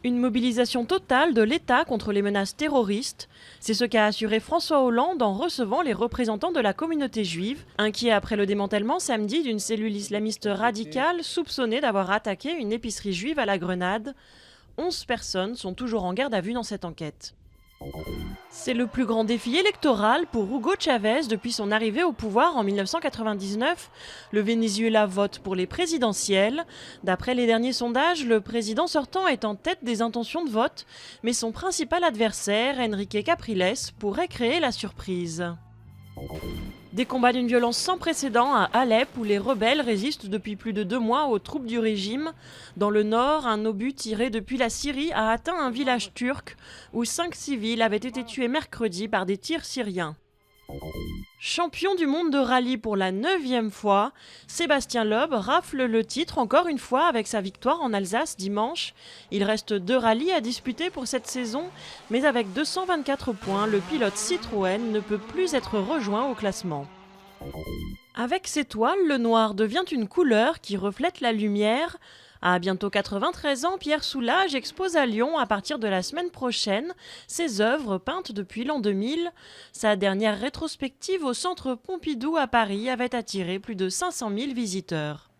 Une mobilisation totale de l'État contre les menaces terroristes, c'est ce qu'a assuré François Hollande en recevant les représentants de la communauté juive, inquiets après le démantèlement samedi d'une cellule islamiste radicale soupçonnée d'avoir attaqué une épicerie juive à la Grenade. 11 personnes sont toujours en garde à vue dans cette enquête. C'est le plus grand défi électoral pour Hugo Chavez depuis son arrivée au pouvoir en 1999. Le Venezuela vote pour les présidentielles. D'après les derniers sondages, le président sortant est en tête des intentions de vote, mais son principal adversaire, Enrique Capriles, pourrait créer la surprise. Des combats d'une violence sans précédent à Alep où les rebelles résistent depuis plus de 2 mois aux troupes du régime. Dans le nord, un obus tiré depuis la Syrie a atteint un village turc où 5 civils avaient été tués mercredi par des tirs syriens. Champion du monde de rallye pour la 9e fois, Sébastien Loeb rafle le titre encore une fois avec sa victoire en Alsace dimanche. Il reste 2 rallyes à disputer pour cette saison, mais avec 224 points, le pilote Citroën ne peut plus être rejoint au classement. Avec ses toiles, le noir devient une couleur qui reflète la lumière. À bientôt 93 ans, Pierre Soulages expose à Lyon à partir de la semaine prochaine ses œuvres peintes depuis l'an 2000. Sa dernière rétrospective au centre Pompidou à Paris avait attiré plus de 500 000 visiteurs.